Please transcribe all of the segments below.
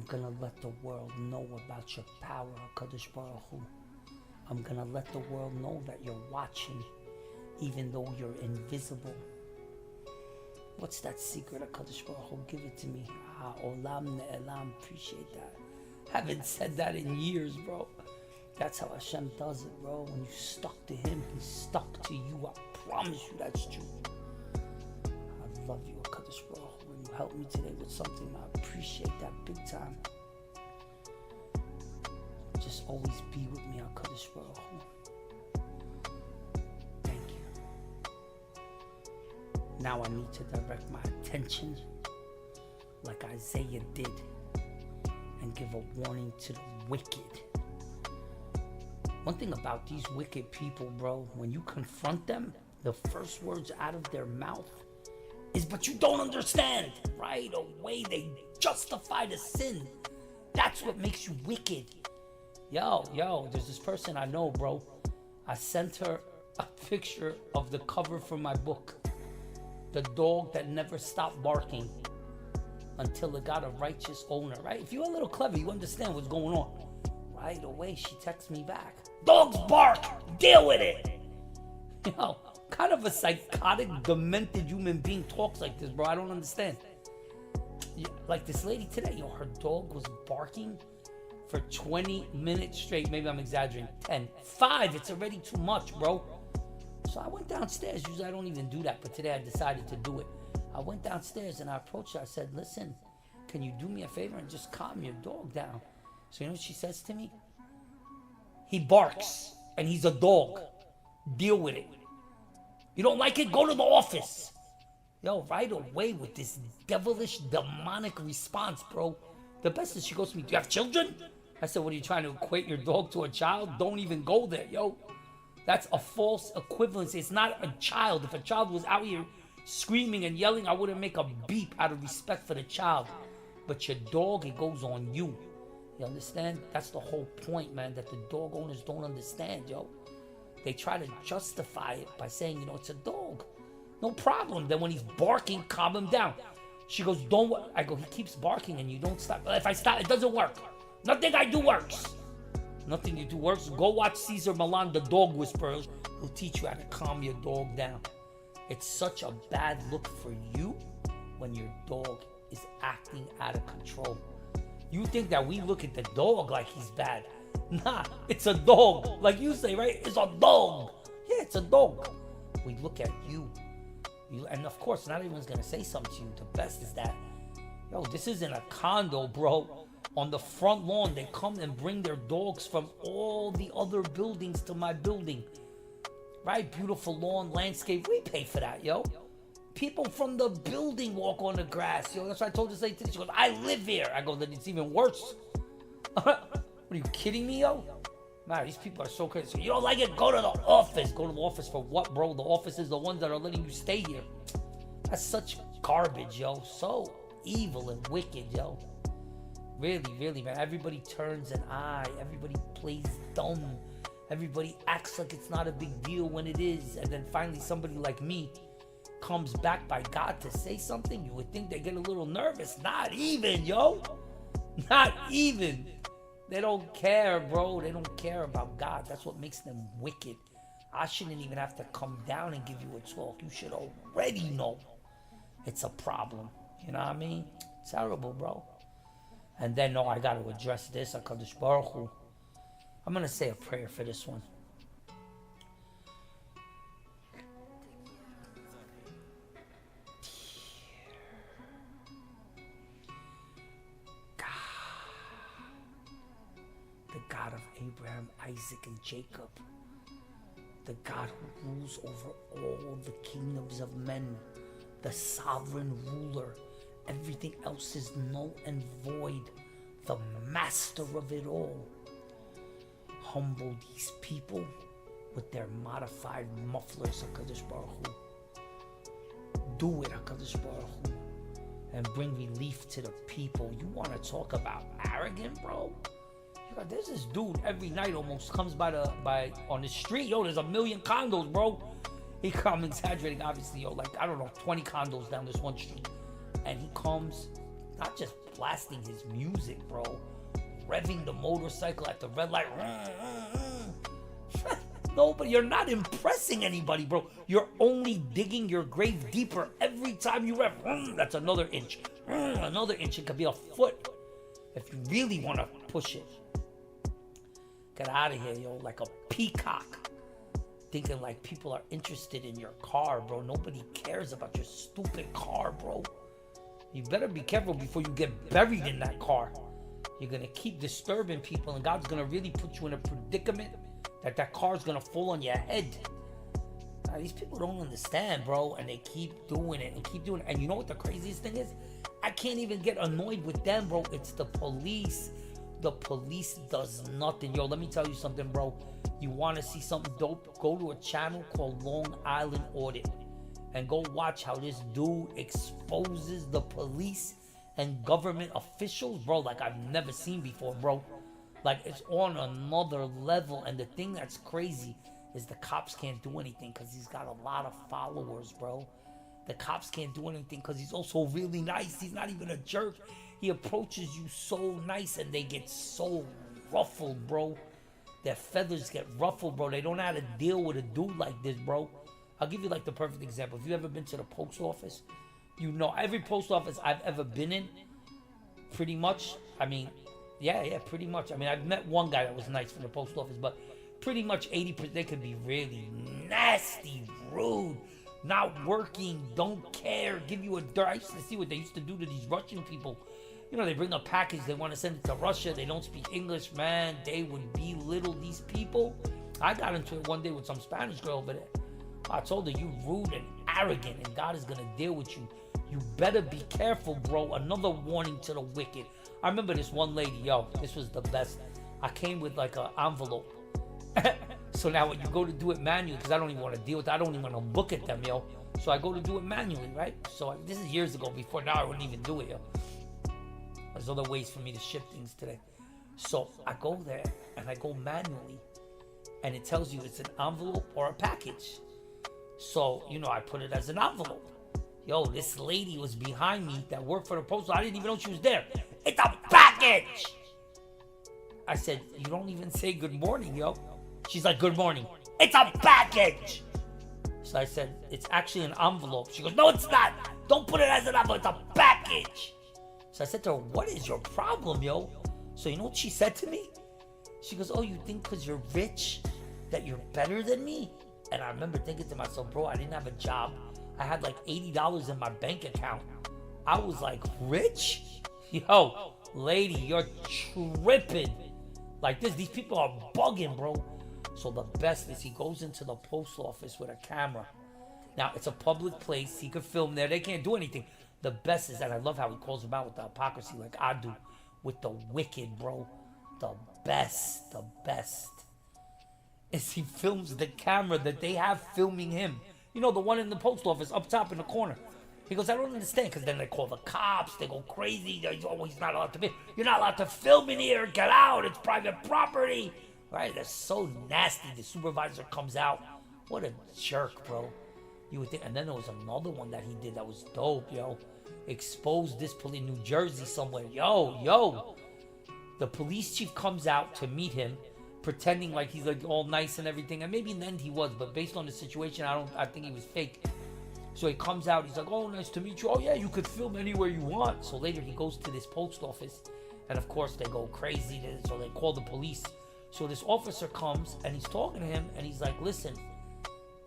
gonna let the world know about your power, HaKadosh Baruch Hu. I'm gonna let the world know that you're watching, even though you're invisible. What's that secret, HaKadosh Baruch Hu? Give it to me. Olam Ne'elam. Appreciate that. Haven't said that in years, bro. That's how Hashem does it, bro. When you stuck to Him, He's stuck to you. I promise you that's true. I love you, HaKadosh Baruch Hu. When you helped me today with something, I appreciate that big time. Just always be with me, HaKadosh Baruch Hu. Thank you. Now I need to direct my attention like Isaiah did and give a warning to the wicked. One thing about these wicked people, bro, when you confront them, the first words out of their mouth is, but you don't understand. Right away, they justify the sin. That's what makes you wicked. Yo, there's this person I know, bro. I sent her a picture of the cover for my book. The dog that never stopped barking until it got a righteous owner, right? If you're a little clever, you understand what's going on. Right away, she texts me back. Dogs bark, deal with it. Kind of a psychotic, demented human being talks like this, bro. I don't understand. Like this lady today, her dog was barking for 20 minutes straight. Maybe I'm exaggerating. 10. 5, it's already too much, bro. So I went downstairs. Usually I don't even do that, but today I decided to do it. I went downstairs and I approached her. I said, listen, can you do me a favor and just calm your dog down? So you know what she says to me? He barks and he's a dog. Deal with it. You don't like it? Go to the office. Yo, right away with this devilish, demonic response, bro. The best is she goes to me, do you have children? I said, what are you trying to equate your dog to a child? Don't even go there, yo. That's a false equivalency. It's not a child. If a child was out here screaming and yelling, I wouldn't make a beep out of respect for the child. But your dog, it goes on you. You understand? That's the whole point, man, that the dog owners don't understand, yo. They try to justify it by saying, it's a dog. No problem. Then when he's barking, calm him down. She goes, I go, he keeps barking and you don't stop. If I stop, it doesn't work. Nothing I do works. Nothing you do works. Go watch Cesar Millan, the dog whisperer. He'll teach you how to calm your dog down. It's such a bad look for you when your dog is acting out of control. You think that we look at the dog like he's bad. Nah, it's a dog. Like you say, right? It's a dog. Yeah, it's a dog. We look at you. And of course, not everyone's going to say something to you. The best is that, this isn't a condo, bro. On the front lawn, they come and bring their dogs from all the other buildings to my building. Right? Beautiful lawn, landscape. We pay for that, yo. People from the building walk on the grass, yo. That's what I told this lady today. She goes, I live here. I go, then it's even worse. What are you kidding me, yo? Man, these people are so crazy. So you don't like it? Go to the office. Go to the office for what, bro? The office is the ones that are letting you stay here. That's such garbage, yo. So evil and wicked, yo. Really, really, man. Everybody turns an eye. Everybody plays dumb. Everybody acts like it's not a big deal when it is. And then finally somebody like me comes back by God to say something. You would think they get a little nervous. Not even, yo. Not even. They don't care, bro. They don't care about God. That's what makes them wicked. I shouldn't even have to come down and give you a talk. You should already know it's a problem. You know what I mean? It's terrible, bro. And then, I got to address this. HaKadosh Baruch Hu. I'm going to say a prayer for this one. The God of Abraham, Isaac, and Jacob. The God who rules over all the kingdoms of men. The sovereign ruler. Everything else is null and void. The master of it all. Humble these people with their modified mufflers, HaKadosh Baruch Hu. Do it, HaKadosh Baruch Hu. And bring relief to the people. You want to talk about arrogant, bro? There's this dude every night almost comes by on the street. There's 1 million condos, bro. I'm exaggerating, obviously, 20 condos down this one street. And he comes not just blasting his music, bro, revving the motorcycle at the red light. No, but you're not impressing anybody, bro. You're only digging your grave deeper every time you rev. That's another inch. Another inch. It could be a foot if you really want to push it. Get out of here, yo, like a peacock. Thinking like people are interested in your car, bro. Nobody cares about your stupid car, bro. You better be careful before you get buried in that car. You're going to keep disturbing people, and God's going to really put you in a predicament that car's going to fall on your head. Now, these people don't understand, bro, and they keep doing it and keep doing it. And you know what the craziest thing is? I can't even get annoyed with them, bro. It's the police. The police does nothing. Yo, let me tell you something, bro. You want to see something dope? Go to a channel called Long Island Audit and go watch how this dude exposes the police and government officials, bro, like I've never seen before, bro. Like, it's on another level. And the thing that's crazy is the cops can't do anything because he's got a lot of followers, bro. The cops can't do anything because he's also really nice. He's not even a jerk. He approaches you so nice and they get so ruffled, bro. Their feathers get ruffled, bro. They don't know how to deal with a dude like this, bro. I'll give you like the perfect example. If you ever been to the post office, you know every post office I've ever been in, pretty much, I mean, yeah, pretty much. I mean, I've met one guy that was nice from the post office, but pretty much 80%, they could be really nasty, rude, not working, don't care, give you a dirt. I used to see what they used to do to these Russian people. You know, they bring a package, they want to send it to Russia, they don't speak English, man, they would belittle these people. I got into it one day with some Spanish girl over there. I told her, you rude and arrogant, and God is going to deal with you. You better be careful, bro. Another warning to the wicked. I remember this one lady, yo, this was the best. I came with like an envelope. So now when you go to do it manually, because I don't even want to deal with it, I don't even want to look at them, yo. So I go to do it manually, right? So this is years ago. Before now, I wouldn't even do it, yo. There's other ways for me to ship things today. So I go there and I go manually, and it tells you it's an envelope or a package. So, you know, I put it as an envelope. Yo, this lady was behind me that worked for the post. I didn't even know she was there. It's a package! I said, you don't even say good morning, yo. She's like, good morning. It's a package! So I said, it's actually an envelope. She goes, no, it's not. Don't put it as an envelope. It's a package. So I said to her, what is your problem, yo? So you know what she said to me? She goes, oh, you think because you're rich that you're better than me? And I remember thinking to myself, bro, I didn't have a job. I had like $80 in my bank account. I was like, rich? Yo, lady, you're tripping. Like this, these people are bugging, bro. So the best is he goes into the post office with a camera. Now, it's a public place. He could film there. They can't do anything. The best is that I love how he calls them out with the hypocrisy like I do with the wicked, bro. The best is he films the camera that they have filming him. You know, the one in the post office up top in the corner. He goes, I don't understand, because then they call the cops, they go crazy, he's not allowed to be. You're not allowed to film in here, get out, it's private property. Right, that's so nasty. The supervisor comes out. What a jerk, bro. You would think, and then there was another one that he did that was dope, yo. Exposed this police in New Jersey somewhere. Yo. The police chief comes out to meet him, pretending like he's like all nice and everything, and maybe in the end he was, but based on the situation, I think he was fake. So he comes out, he's like, oh, nice to meet you. Oh yeah, you could film anywhere you want. So later he goes to this post office, and of course they go crazy, so they call the police. So this officer comes and he's talking to him, and he's like, listen,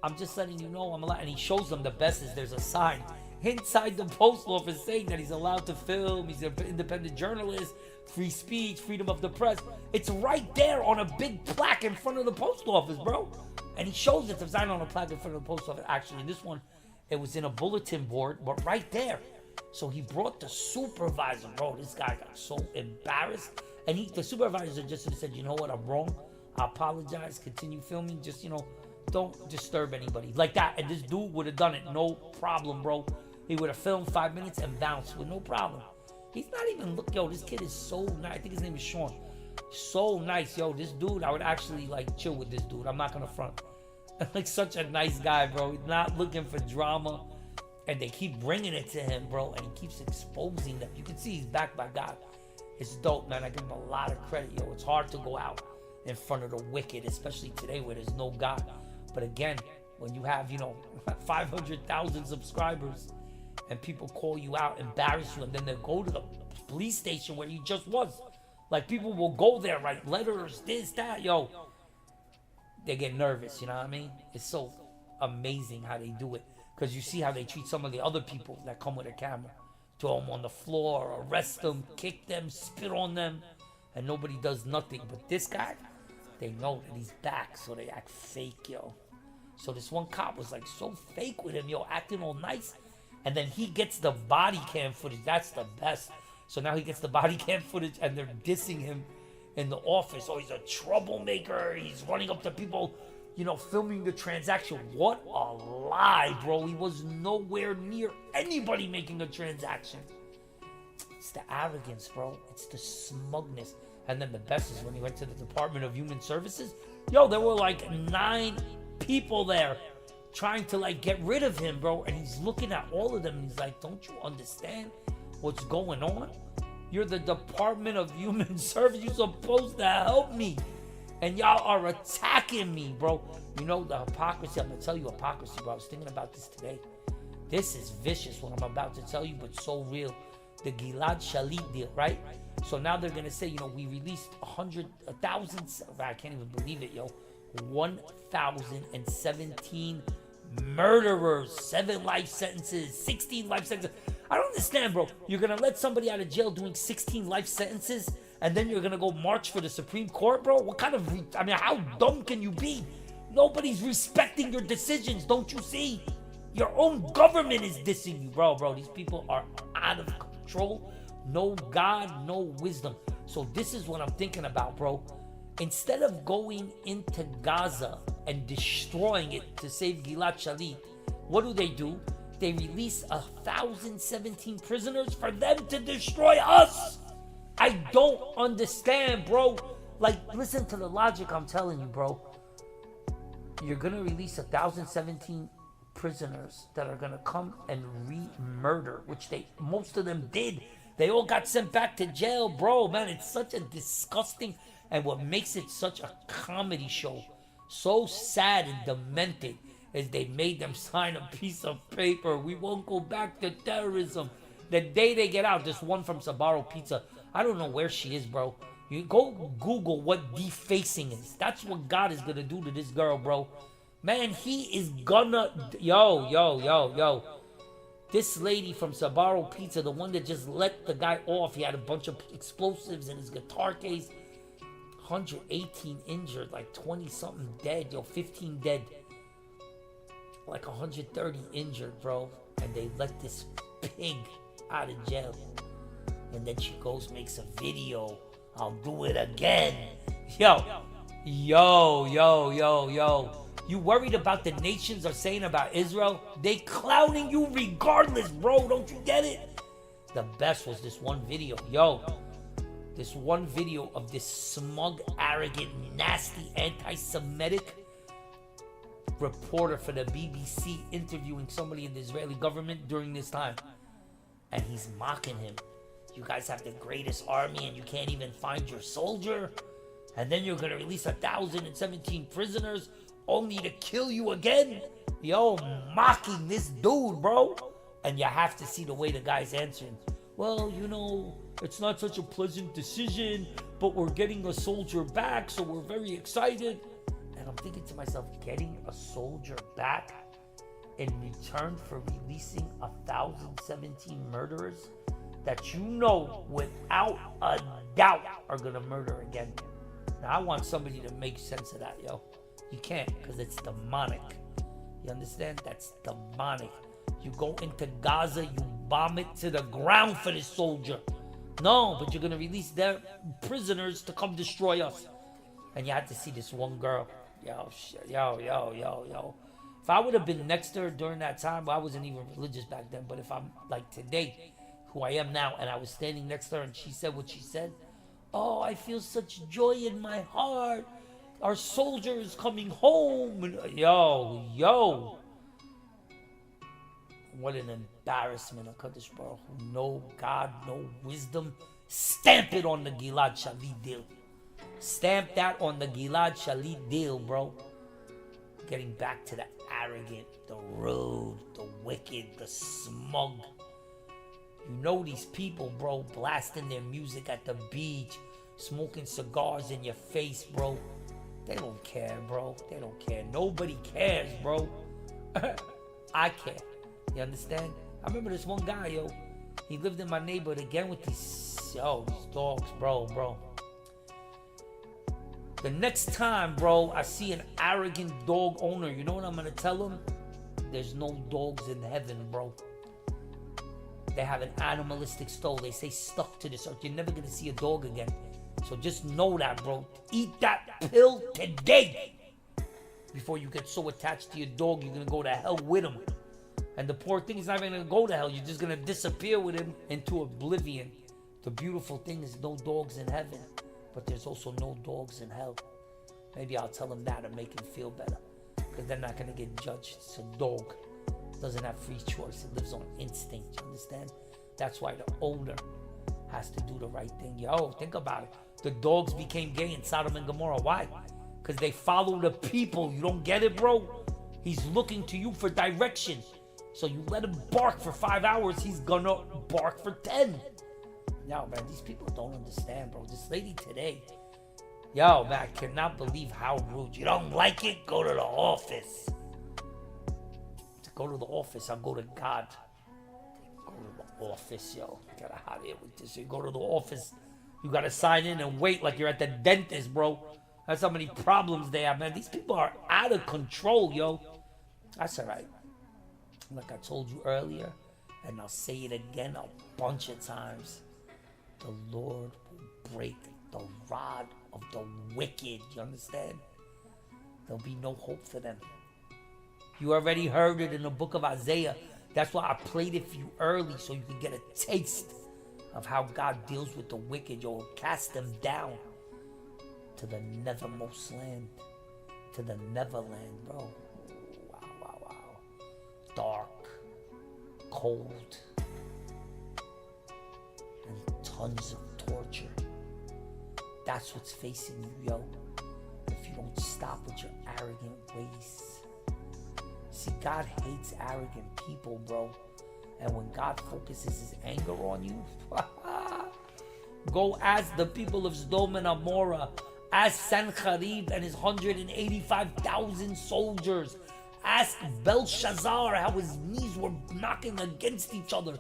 I'm just letting you know I'm allowed. And he shows them the best is there's a sign inside the post office saying that he's allowed to film, he's an independent journalist, free speech, freedom of the press. It's right there on a big plaque in front of the post office, bro. And he shows it, the sign on a plaque in front of the post office. Actually, this one, it was in a bulletin board, but right there. So he brought the supervisor, bro. This guy got so embarrassed. And the supervisor just said, you know what, I'm wrong. I apologize, continue filming, just, don't disturb anybody. Like that. And this dude would have done it, no problem, bro. He would have filmed 5 minutes and bounced with no problem. He's not even, yo, this kid is so nice. I think his name is Sean. So nice, yo. This dude, I would actually, chill with this dude. I'm not going to front. Like, such a nice guy, bro. He's not looking for drama. And they keep bringing it to him, bro, and he keeps exposing them. You can see he's backed by God. It's dope, man. I give him a lot of credit, yo. It's hard to go out in front of the wicked, especially today where there's no God. But again, when you have, 500,000 subscribers and people call you out, embarrass you, and then they go to the police station where you just was. Like, people will go there, write letters, this, that, yo. They get nervous, you know what I mean? It's so amazing how they do it. Because you see how they treat some of the other people that come with a camera. Throw them on the floor, arrest them, kick them, spit on them, and nobody does nothing. But this guy, they know that he's back, so they act fake, yo. So this one cop was like so fake with him, yo, acting all nice. And then he gets the body cam footage. That's the best. So now he gets the body cam footage and they're dissing him in the office. Oh, he's a troublemaker. He's running up to people, filming the transaction. What a lie, bro. He was nowhere near anybody making a transaction. It's the arrogance, bro. It's the smugness. And then the best is when he went to the Department of Human Services. Yo, there were like 9 people there trying to get rid of him, bro. And he's looking at all of them and he's like, don't you understand what's going on? You're the Department of Human Services. You're supposed to help me. And y'all are attacking me, bro. You know the hypocrisy. I'm going to tell you hypocrisy, bro. I was thinking about this today. This is vicious what I'm about to tell you, but so real. The Gilad Shalit deal, right? So now they're going to say, we released 1,000. I can't even believe it, yo. 1,017 murderers, 7 life sentences, 16 life sentences. I don't understand, bro. You're going to let somebody out of jail doing 16 life sentences and then you're going to go march for the Supreme Court, bro? What kind of, how dumb can you be? Nobody's respecting your decisions, don't you see? Your own government is dissing you, bro. These people are out of control. No God, no wisdom. So this is what I'm thinking about, bro. Instead of going into Gaza and destroying it to save Gilad Shalit, what do? They release 1,017 prisoners for them to destroy us. I don't understand, bro. Listen to the logic I'm telling you, bro. You're going to release 1,017 prisoners that are going to come and re-murder, which most of them did. They all got sent back to jail, bro. Man, it's such a disgusting, and what makes it such a comedy show, so sad and demented, is they made them sign a piece of paper. We won't go back to terrorism. The day they get out, this one from Sbarro Pizza, I don't know where she is, bro. You go Google what defacing is. That's what God is gonna do to this girl, bro. Man, he is gonna... Yo. This lady from Sbarro Pizza, the one that just let the guy off, he had a bunch of explosives in his guitar case. 118 injured, 20-something dead, 15 dead. 130 injured, bro. And they let this pig out of jail. And then she goes, makes a video. I'll do it again. Yo. You worried about the nations are saying about Israel? They clowning you regardless, bro. Don't you get it? The best was this one video. This one video of this smug, arrogant, nasty, anti-Semitic reporter for the BBC interviewing somebody in the Israeli government during this time. And he's mocking him. You guys have the greatest army and you can't even find your soldier? And then you're going to release 1,017 prisoners only to kill you again? Mocking this dude, bro. And you have to see the way the guy's answering. Well, it's not such a pleasant decision, but we're getting a soldier back, so we're very excited. And I'm thinking to myself, getting a soldier back in return for releasing 1,017 murderers that without a doubt are going to murder again. Now, I want somebody to make sense of that, yo. You can't, because it's demonic. You understand? That's demonic. You go into Gaza, you bomb it to the ground for this soldier. No, but you're going to release their prisoners to come destroy us. And you had to see this one girl. Yo. If I would have been next to her during that time, I wasn't even religious back then. But if I'm like today, who I am now, and I was standing next to her and she said what she said, oh, I feel such joy in my heart. Our soldier is coming home. Yo. What an embarrassment, HaKadosh Baruch Hu. No God, no wisdom. Stamp it on the Gilad Shalit deal. Stamp that on the Gilad Shalit deal, bro. Getting back to the arrogant, the rude, the wicked, the smug. You know these people, bro, blasting their music at the beach, smoking cigars in your face, bro. They don't care, bro. They don't care. Nobody cares, bro. I care. You understand? I remember this one guy, yo. He lived in my neighborhood again with these dogs, bro. The next time, bro, I see an arrogant dog owner, you know what I'm gonna tell him? There's no dogs in heaven, bro. They have an animalistic soul. They say stuck to this earth. You're never gonna see a dog again. So just know that, bro. Eat that pill today. Before you get so attached to your dog, you're gonna go to hell with him. And the poor thing is not even gonna go to hell. You're just gonna disappear with him into oblivion. The beautiful thing is no dogs in heaven, but there's also no dogs in hell. Maybe I'll tell him that and make him feel better, because they're not gonna get judged. It's a dog. It doesn't have free choice. It lives on instinct. You understand? That's why the owner has to do the right thing. Yo, think about it. The dogs became gay in Sodom and Gomorrah. Why? Because they follow the people. You don't get it, bro? He's looking to you for direction. So you let him bark for 5 hours, he's gonna bark for 10. Yo, man, these people don't understand, bro. This lady today, yo, man, I cannot believe how rude. You don't like it? Go to the office. To go to the office, I'll go to God. Go to the office, yo. Get out of here with this. You go to the office, you gotta sign in and wait like you're at the dentist, bro. That's how many problems they have, man. These people are out of control, yo. That's all right. Like I told you earlier, and I'll say it again a bunch of times, the Lord will break the rod of the wicked. You understand? There'll be no hope for them. You already heard it in the book of Isaiah. That's why I played it for you early, so you can get a taste of how God deals with the wicked. You'll cast them down to the nethermost land, to the Neverland, bro. Dark, cold, and tons of torture. That's what's facing you, yo, if you don't stop with your arrogant ways. See, God hates arrogant people, bro. And when God focuses his anger on you, go ask the people of Sodom and Gomorrah, ask Sancherib and his 185,000 soldiers. Ask Belshazzar how his knees were knocking against each other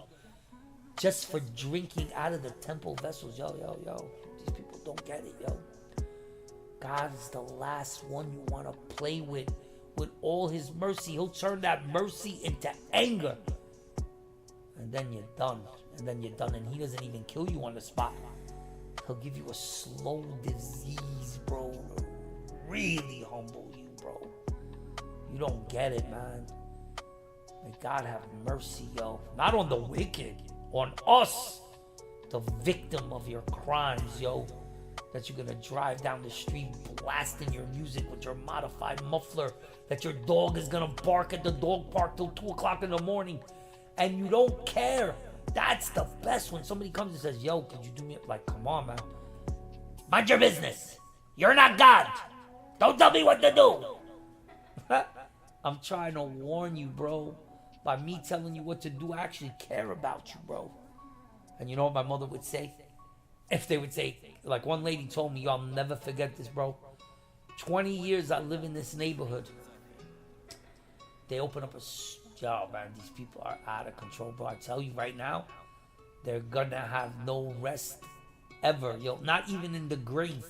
just for drinking out of the temple vessels. Yo. These people don't get it, yo. God is the last one you want to play with all his mercy. He'll turn that mercy into anger. And then you're done. And he doesn't even kill you on the spot. He'll give you a slow disease, bro. Really humble you, bro. You don't get it, man. May God have mercy, yo. Not on the wicked, on us, the victim of your crimes, yo. That you're gonna drive down the street blasting your music with your modified muffler. That your dog is gonna bark at the dog park till 2 o'clock in the morning. And you don't care. That's the best when somebody comes and says, yo, could you do me? Like, come on, man. Mind your business. You're not God. Don't tell me what to do. I'm trying to warn you, bro. By me telling you what to do, I actually care about you, bro. And you know what my mother would say? If they would say, like one lady told me, yo, I'll never forget this, bro. 20 years I live in this neighborhood. They open up yo, man, these people are out of control, bro. I tell you right now, they're gonna have no rest ever, yo. Not even in the grave,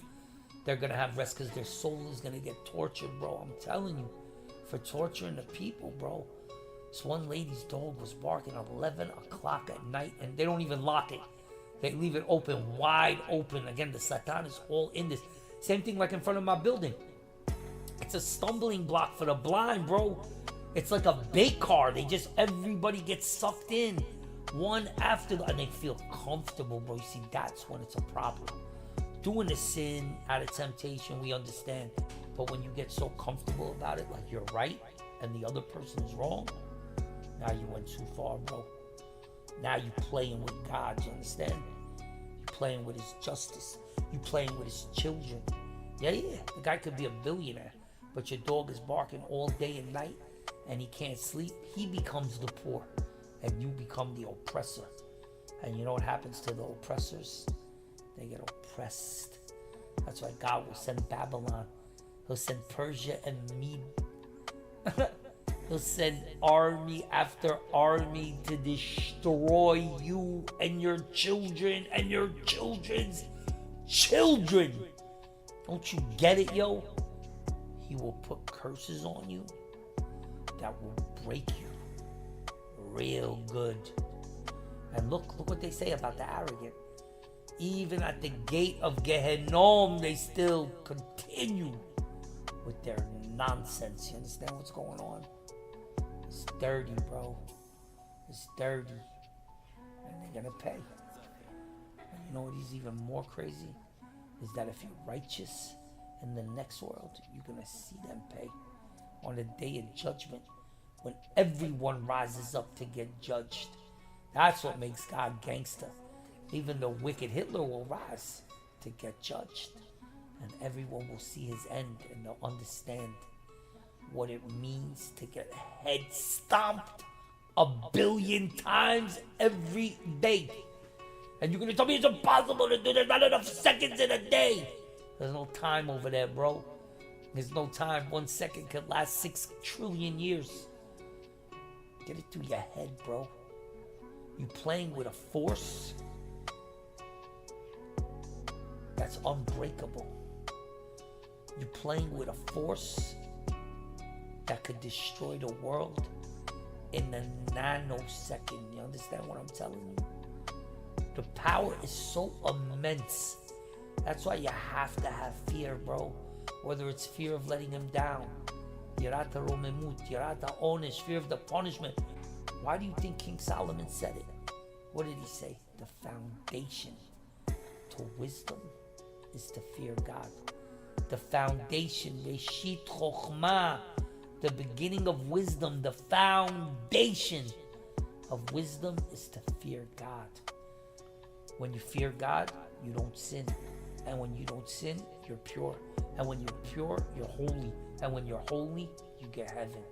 they're gonna have rest, because their soul is gonna get tortured, bro. I'm telling you, for torturing the people, bro. This one lady's dog was barking 11 o'clock at night, and they don't even lock it. They leave it open, wide open. Again, the Satan is all in this. Same thing like in front of my building. It's a stumbling block for the blind, bro. It's like a bait car. Everybody gets sucked in, one after the, and they feel comfortable, bro. You see, that's when it's a problem. Doing the sin out of temptation, we understand. But when you get so comfortable about it, like you're right and the other person is wrong, Now you went too far, bro. Now you playing with God, you understand? You playing with his justice. You playing with his children. Yeah. The guy could be a billionaire, but your dog is barking all day and night and he can't sleep. He becomes the poor and you become the oppressor. And you know what happens to the oppressors? They get oppressed. That's why God will send Babylon. He'll send Persia and Mede. He'll send army after army to destroy you and your children and your children's children. Don't you get it, yo? He will put curses on you that will break you real good. And look what they say about the arrogant. Even at the gate of Gehenom, they still continue with their nonsense. You understand what's going on? It's dirty, bro. It's dirty. And they're gonna pay. And you know what is even more crazy? Is that if you're righteous in the next world, you're gonna see them pay. On the day of judgment, when everyone rises up to get judged. That's what makes God gangster. Even the wicked Hitler will rise to get judged. And everyone will see his end and they'll understand what it means to get head stomped 1 billion times every day. And you're going to tell me it's impossible to do. There's not enough seconds in a day. There's no time over there, bro. There's no time. 1 second could last 6 trillion years. Get it through your head, bro. You playing with a force that's unbreakable. You're playing with a force that could destroy the world in a nanosecond. You understand what I'm telling you? The power is so immense. That's why you have to have fear, bro. Whether it's fear of letting him down, Yirata Romemut, Yirata Onish, fear of the punishment. Why do you think King Solomon said it? What did he say? The foundation to wisdom is to fear God. The foundation, Reshit Chokhmah, the beginning of wisdom, the foundation of wisdom is to fear God. When you fear God, you don't sin. And when you don't sin, you're pure. And when you're pure, you're holy. And when you're holy, you get heaven.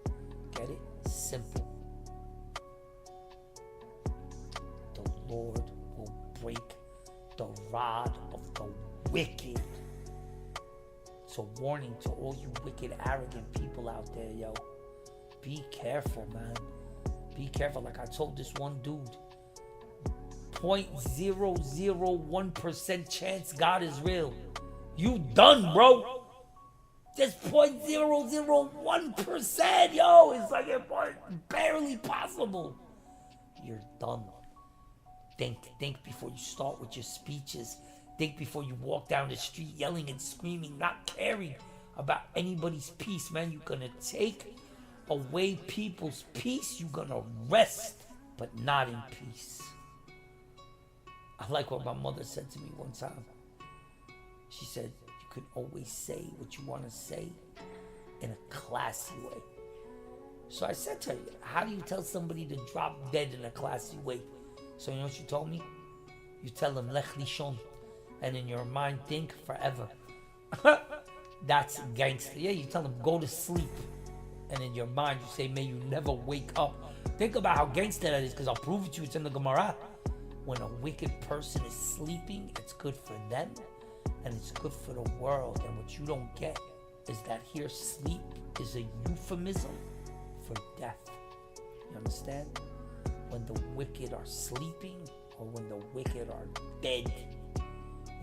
Get it? Simple. The Lord will break the rod of the wicked. It's a warning to all you wicked, arrogant people out there, yo. Be careful, man. Be careful. Like I told this one dude, 0.001% chance God is real. You done, bro. Just 0.001%, yo. It's like it's barely possible. You're done. Think before you start with your speeches. Think before you walk down the street yelling and screaming, not caring about anybody's peace, man. You're gonna take away people's peace. You're gonna rest, but not in peace. I like what my mother said to me one time. She said, you can always say what you want to say in a classy way. So I said to her, how do you tell somebody to drop dead in a classy way? So you know what she told me? You tell them, Lech Lishon. And in your mind, think forever. That's gangster. Yeah, you tell them, go to sleep. And in your mind, you say, may you never wake up. Think about how gangster that is, because I'll prove it to you. It's in the Gemara. When a wicked person is sleeping, it's good for them. And it's good for the world. And what you don't get is that here sleep is a euphemism for death. You understand? When the wicked are sleeping or when the wicked are dead,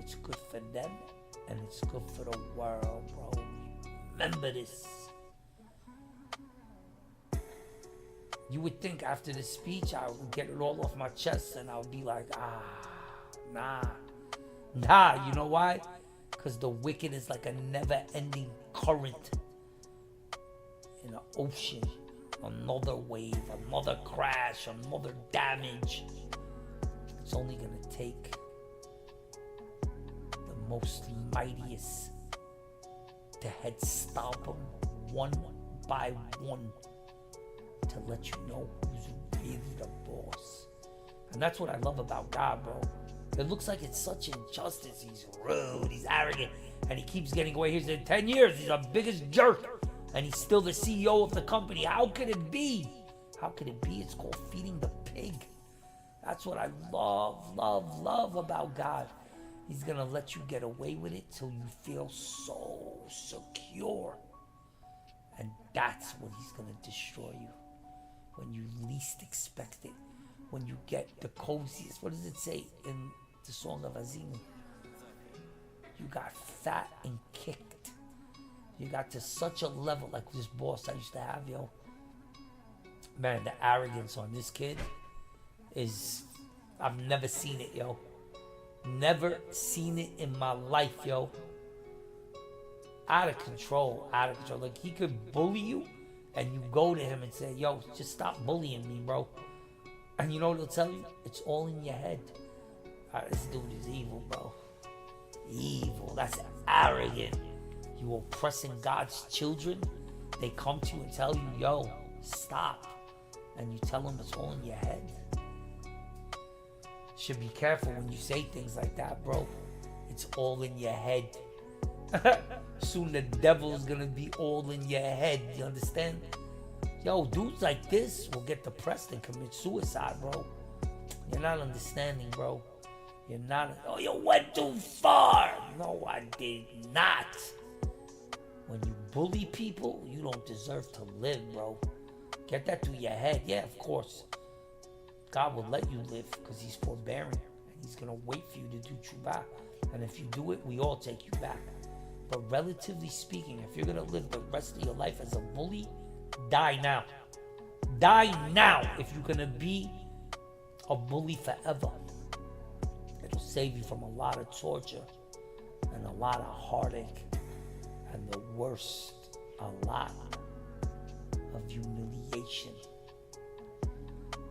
it's good for them and it's good for the world, bro. Remember this. You would think after the speech I would get it all off my chest and I would be like, nah. You know why? Because the wicked is like a never-ending current in an ocean. Another wave, another crash, another damage. It's only going to take the most mightiest to head stomp them one by one to to let you know who's really the boss. And that's what I love about God, bro. It looks like it's such injustice. He's rude, he's arrogant, and he keeps getting away. He's in 10 years, he's the biggest jerk, and he's still the CEO of the company. How could it be? How could it be? It's called feeding the pig. That's what I love about God. He's gonna let you get away with it till you feel so secure. And that's when he's gonna destroy you. When you least expect it. When you get the coziest. What does it say in the Song of Azimu? You got fat and kicked. You got to such a level, like this boss I used to have, yo. Man, the arrogance on this kid is, I've never seen it, yo. Never seen it in my life, yo. Out of control. Like, he could bully you, and you go to him and say, yo, just stop bullying me, bro. And you know what he'll tell you? It's all in your head. This dude is evil, bro. Evil. That's arrogant. You oppressing God's children. They come to you and tell you, yo, stop. And you tell them it's all in your head. Should be careful when you say things like that, bro. It's all in your head. Soon the devil's gonna be all in your head. You understand? Yo, dudes like this will get depressed and commit suicide, bro. You're not understanding, bro. You're not. Oh, you went too far. No, I did not. When you bully people, you don't deserve to live, bro. Get that through your head. Yeah, of course. God will let you live because he's forbearing. And he's going to wait for you to do tshuva. And if you do it, we all take you back. But relatively speaking, if you're going to live the rest of your life as a bully, die now. Die now if you're going to be a bully forever. It'll save you from a lot of torture and a lot of heartache. And the worst, a lot of humiliation.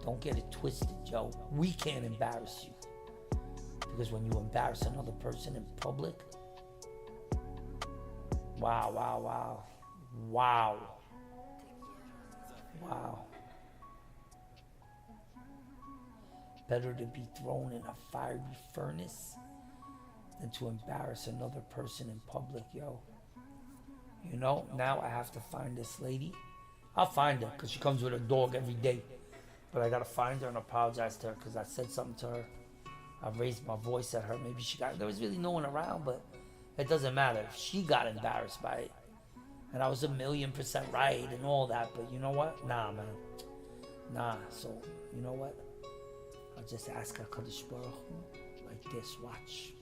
Don't get it twisted, Joe. We can't embarrass you. Because when you embarrass another person in public, wow. Better to be thrown in a fiery furnace than to embarrass another person in public, yo. You know, now I have to find this lady. I'll find her because she comes with a dog every day. But I got to find her and apologize to her because I said something to her. I raised my voice at her. Maybe there was really no one around, but it doesn't matter. She got embarrassed by it. And I was 1,000,000% right and all that. But you know what? Nah, man. Nah. So, you know what? I'll just ask HaKadosh Baruch Hu like this. Watch.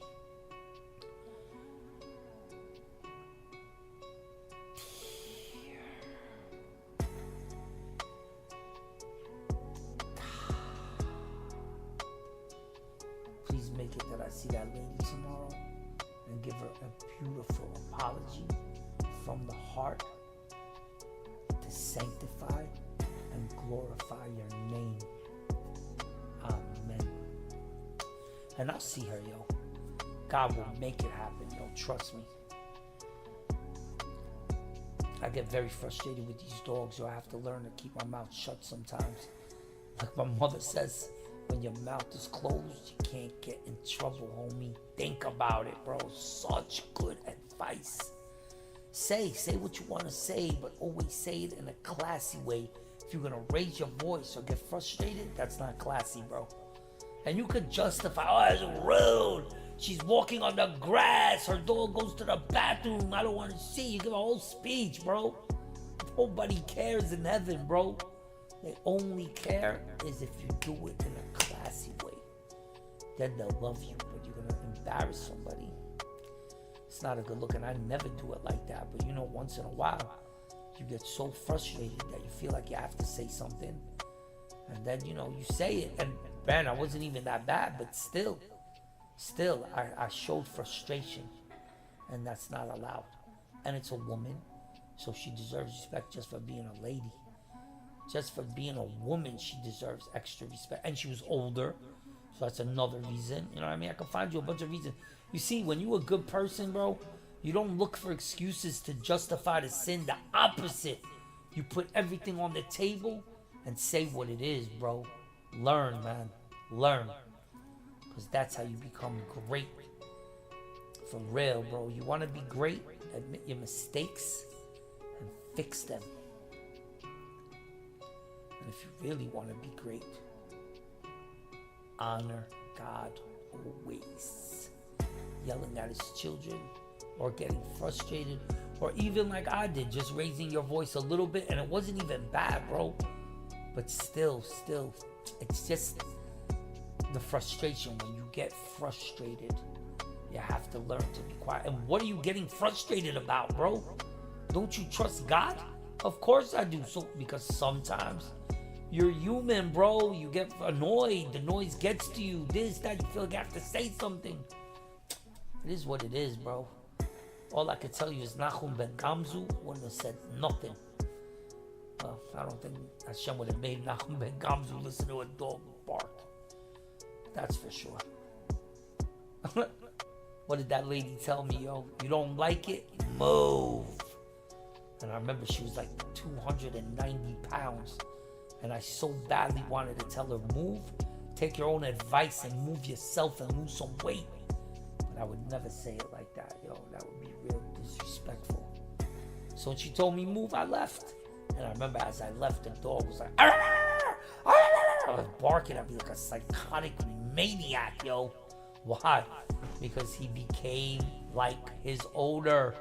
Please make it that I see that lady tomorrow and give her a beautiful apology from the heart to sanctify and glorify your name. Amen. And I'll see her, yo. God will make it happen, yo. Trust me. I get very frustrated with these dogs, yo. I have to learn to keep my mouth shut sometimes. Like my mother says, when your mouth is closed, you can't get in trouble, homie. Think about it, bro. Such good advice. Say what you want to say, but always say it in a classy way. If you're going to raise your voice or get frustrated, that's not classy, bro. And you could justify, oh, that's rude. She's walking on the grass. Her dog goes to the bathroom. I don't want to see. You give a whole speech, bro. Nobody cares in heaven, bro. They only care is if you do it in a classy way. Then they'll love you, but you're going to embarrass somebody. It's not a good look, and I never do it like that. But you know, once in a while, you get so frustrated that you feel like you have to say something. And then, you know, you say it. And man, I wasn't even that bad, but still, I showed frustration. And that's not allowed. And it's a woman, so she deserves respect just for being a lady. Just for being a woman, she deserves extra respect. And she was older, so that's another reason. You know what I mean? I can find you a bunch of reasons. You see, when you're a good person, bro, you don't look for excuses to justify the sin. The opposite. You put everything on the table and say what it is, bro. Learn, man. Learn. Because that's how you become great. For real, bro. You want to be great? Admit your mistakes and fix them. And if you really want to be great, honor God always. Yelling at his children or getting frustrated or even like I did, just raising your voice a little bit, and it wasn't even bad, bro. But still, it's just the frustration. When you get frustrated, you have to learn to be quiet. And what are you getting frustrated about, bro? Don't you trust God? Of course I do. So because sometimes you're human, bro. You get annoyed. The noise gets to you. This, that. You feel like you have to say something. It is what it is, bro. All I can tell you is Nachum ben Gamzu wouldn't have said nothing. Well, I don't think Hashem would have made Nachum ben Gamzu listen to a dog bark. That's for sure. What did that lady tell me, yo? You don't like it? Move. And I remember she was like 290 pounds. And I so badly wanted to tell her, move. Take your own advice and move yourself and lose some weight. But I would never say it like that, yo. That would be real disrespectful. So when she told me move, I left. And I remember as I left, the dog was like, I was barking at me like a psychotic maniac, yo. Why? Because he became like his owner.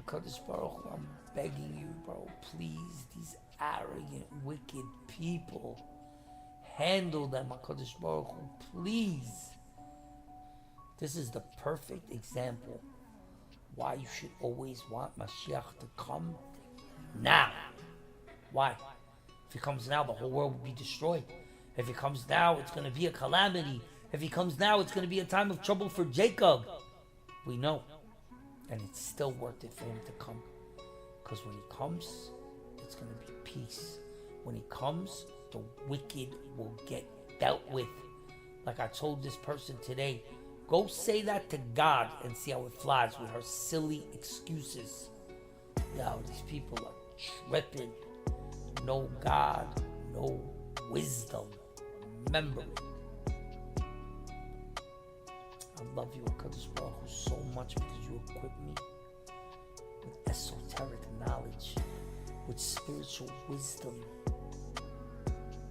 Kodesh Baruch, I'm begging you, bro, please, these arrogant, wicked people, handle them, Kodesh Baruch, please. This is the perfect example why you should always want Mashiach to come now. Why? If he comes now, the whole world will be destroyed. If he comes now, it's going to be a calamity. If he comes now, it's going to be a time of trouble for Jacob. We know. And it's still worth it for him to come. Because when he comes, it's going to be peace. When he comes, the wicked will get dealt with. Like I told this person today, go say that to God and see how it flies with her silly excuses. Yo, these people are tripping. No God, no wisdom. Remember it. I love you, HaKadosh Baruch Hu, so much because you equip me with esoteric knowledge, with spiritual wisdom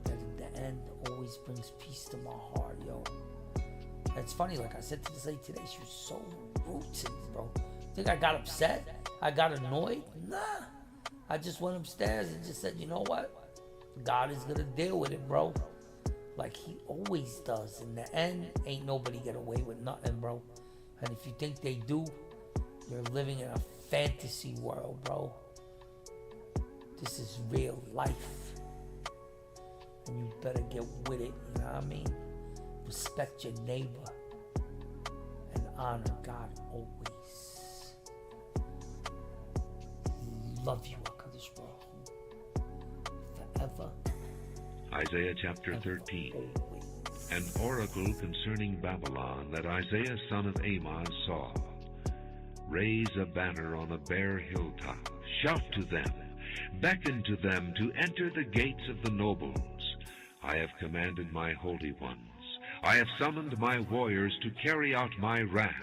that in the end always brings peace to my heart, yo. And it's funny, like I said to this lady today, she was so rude to me, bro. Think I got upset? I got annoyed? Nah. I just went upstairs and just said, you know what? God is gonna deal with it, bro. Like he always does. In the end, ain't nobody get away with nothing, bro. And if you think they do, you're living in a fantasy world, bro. This is real life. And you better get with it, you know what I mean? Respect your neighbor and honor God always. Love you, HaKadosh Baruch Hu, forever. Isaiah chapter 13. An oracle concerning Babylon that Isaiah son of Amoz saw. Raise a banner on a bare hilltop. Shout to them. Beckon to them to enter the gates of the nobles. I have commanded my holy ones. I have summoned my warriors to carry out my wrath,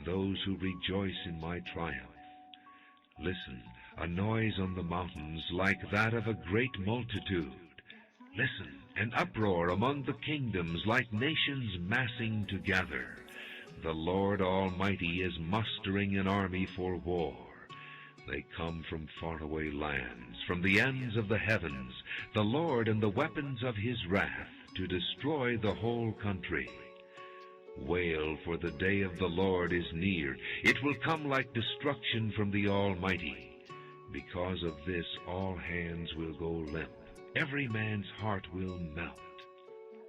those who rejoice in my triumph. Listen, a noise on the mountains like that of a great multitude. Listen, an uproar among the kingdoms like nations massing together. The Lord Almighty is mustering an army for war. They come from faraway lands, from the ends of the heavens, the Lord and the weapons of his wrath, to destroy the whole country. Wail, for the day of the Lord is near. It will come like destruction from the Almighty. Because of this, all hands will go limp. Every man's heart will melt.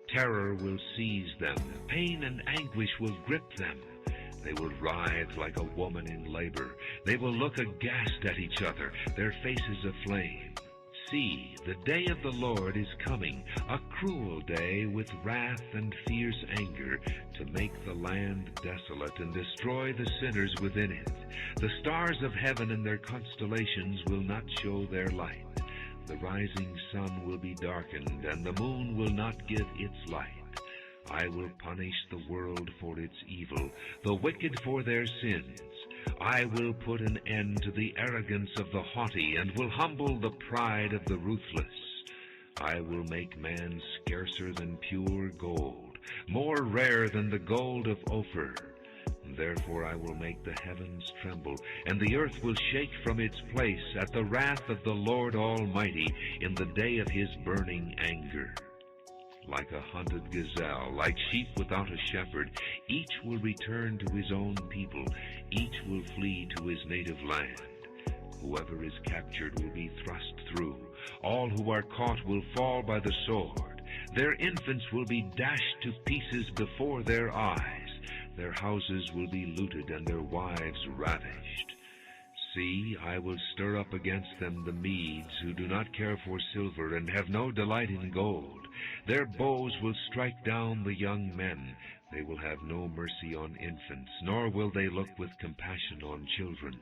Terror will seize them. Pain and anguish will grip them. They will writhe like a woman in labor. They will look aghast at each other, their faces aflame. See, the day of the Lord is coming, a cruel day with wrath and fierce anger, to make the land desolate and destroy the sinners within it. The stars of heaven and their constellations will not show their light. The rising sun will be darkened, and the moon will not give its light. I will punish the world for its evil, the wicked for their sins. I will put an end to the arrogance of the haughty, and will humble the pride of the ruthless. I will make man scarcer than pure gold, more rare than the gold of Ophir. Therefore I will make the heavens tremble, and the earth will shake from its place at the wrath of the Lord Almighty in the day of his burning anger. Like a hunted gazelle, like sheep without a shepherd, each will return to his own people, each will flee to his native land. Whoever is captured will be thrust through. All who are caught will fall by the sword. Their infants will be dashed to pieces before their eyes. Their houses will be looted and their wives ravished. See, I will stir up against them the Medes, who do not care for silver and have no delight in gold. Their bows will strike down the young men. They will have no mercy on infants, nor will they look with compassion on children.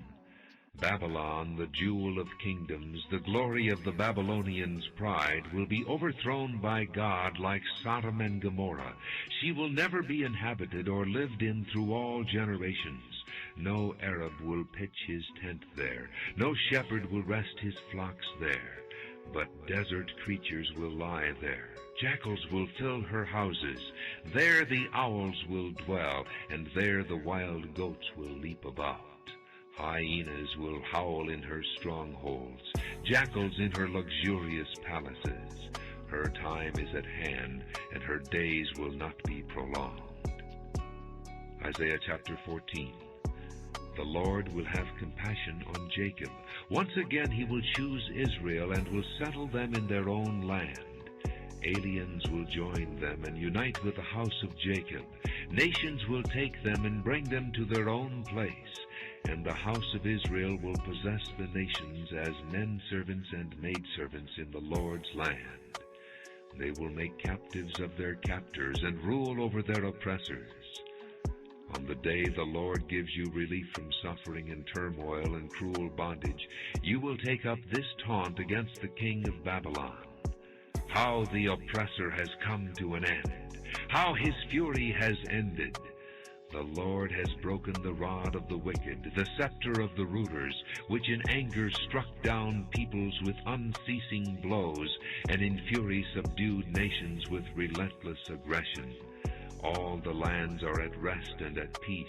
Babylon, the jewel of kingdoms, the glory of the Babylonians' pride, will be overthrown by God like Sodom and Gomorrah. She will never be inhabited or lived in through all generations. No Arab will pitch his tent there. No shepherd will rest his flocks there. But desert creatures will lie there. Jackals will fill her houses. There the owls will dwell, and there the wild goats will leap about. Hyenas will howl in her strongholds, jackals in her luxurious palaces. Her time is at hand, and her days will not be prolonged. Isaiah chapter 14. The Lord will have compassion on Jacob. Once again he will choose Israel and will settle them in their own land. Aliens will join them and unite with the house of Jacob. Nations will take them and bring them to their own place. And the house of Israel will possess the nations as men servants and maidservants in the Lord's land. They will make captives of their captors and rule over their oppressors. On the day the Lord gives you relief from suffering and turmoil and cruel bondage, you will take up this taunt against the king of Babylon. How the oppressor has come to an end! How his fury has ended! The Lord has broken the rod of the wicked, the scepter of the rulers, which in anger struck down peoples with unceasing blows, and in fury subdued nations with relentless aggression. All the lands are at rest and at peace.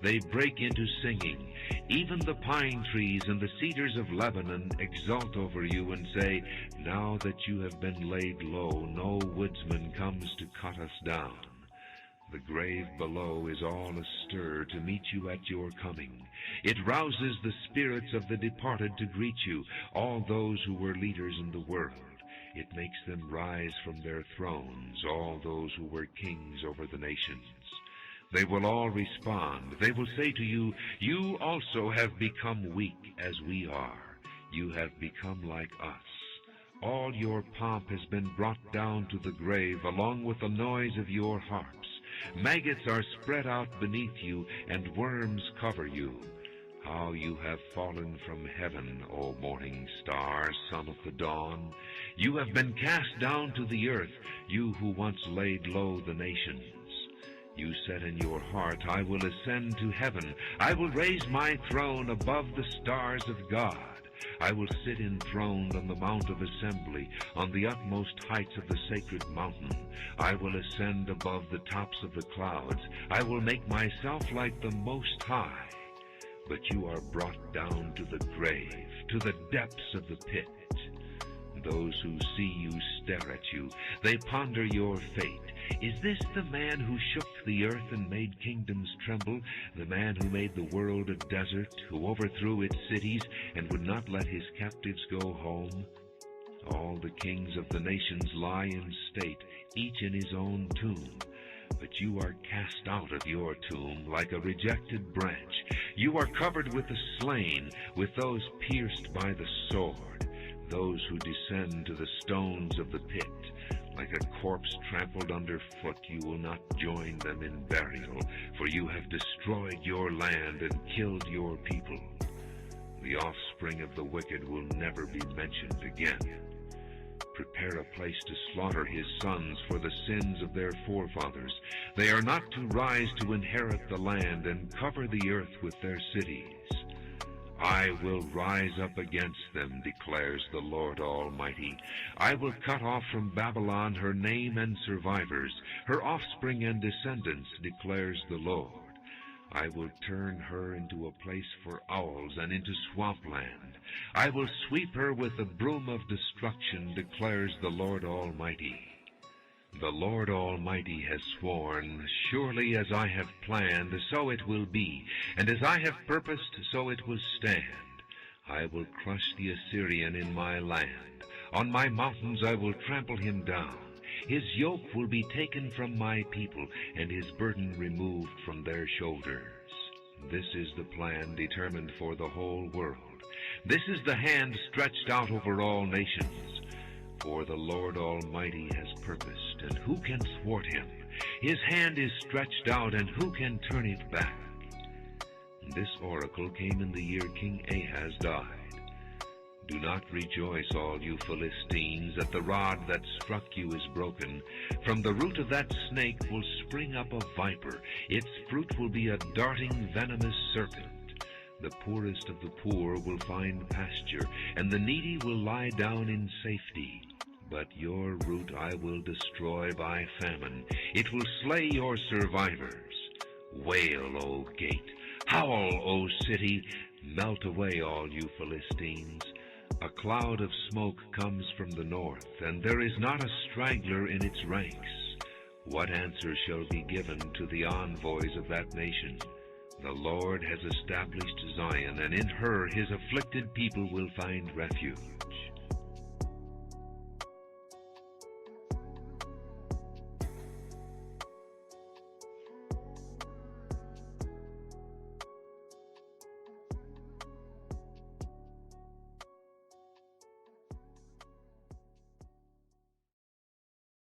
They break into singing. Even the pine trees and the cedars of Lebanon exult over you and say, "Now that you have been laid low, no woodsman comes to cut us down." The grave below is all astir to meet you at your coming. It rouses the spirits of the departed to greet you, all those who were leaders in the world. It makes them rise from their thrones, all those who were kings over the nations. They will all respond. They will say to you, "You also have become weak as we are. You have become like us. All your pomp has been brought down to the grave, along with the noise of your harps. Maggots are spread out beneath you, and worms cover you. How you have fallen from heaven, O morning star, son of the dawn! You have been cast down to the earth, you who once laid low the nations. You said in your heart, "I will ascend to heaven. I will raise my throne above the stars of God. I will sit enthroned on the mount of assembly, on the utmost heights of the sacred mountain. I will ascend above the tops of the clouds. I will make myself like the Most High." But you are brought down to the grave, to the depths of the pit. Those who see you stare at you. They ponder your fate. Is this the man who shook the earth and made kingdoms tremble, the man who made the world a desert, who overthrew its cities and would not let his captives go home? All the kings of the nations lie in state, each in his own tomb. But you are cast out of your tomb like a rejected branch. You are covered with the slain, with those pierced by the sword. those who descend to the stones of the pit. Like a corpse trampled underfoot, you will not join them in burial, for you have destroyed your land and killed your people. The offspring of the wicked will never be mentioned again. Prepare a place to slaughter his sons for the sins of their forefathers. They are not to rise to inherit the land and cover the earth with their cities. I will rise up against them, declares the Lord Almighty. I will cut off from Babylon her name and survivors, her offspring and descendants, declares the Lord. I will turn her into a place for owls and into swampland. I will sweep her with the broom of destruction, declares the Lord Almighty. The Lord Almighty has sworn, surely as I have planned, so it will be, and as I have purposed, so it will stand. I will crush the Assyrian in my land. On my mountains I will trample him down. His yoke will be taken from my people, and his burden removed from their shoulders. This is the plan determined for the whole world. This is the hand stretched out over all nations. For the Lord Almighty has purposed, and who can thwart him? His hand is stretched out, and who can turn it back? This oracle came in the year King Ahaz died. Do not rejoice, all you Philistines, that the rod that struck you is broken. From the root of that snake will spring up a viper. Its fruit will be a darting, venomous serpent. The poorest of the poor will find pasture, and the needy will lie down in safety. But your root I will destroy by famine. It will slay your survivors. Wail, O gate! Howl, O city! Melt away, all you Philistines! A cloud of smoke comes from the north, and there is not a straggler in its ranks. What answer shall be given to the envoys of that nation? The Lord has established Zion, and in her his afflicted people will find refuge.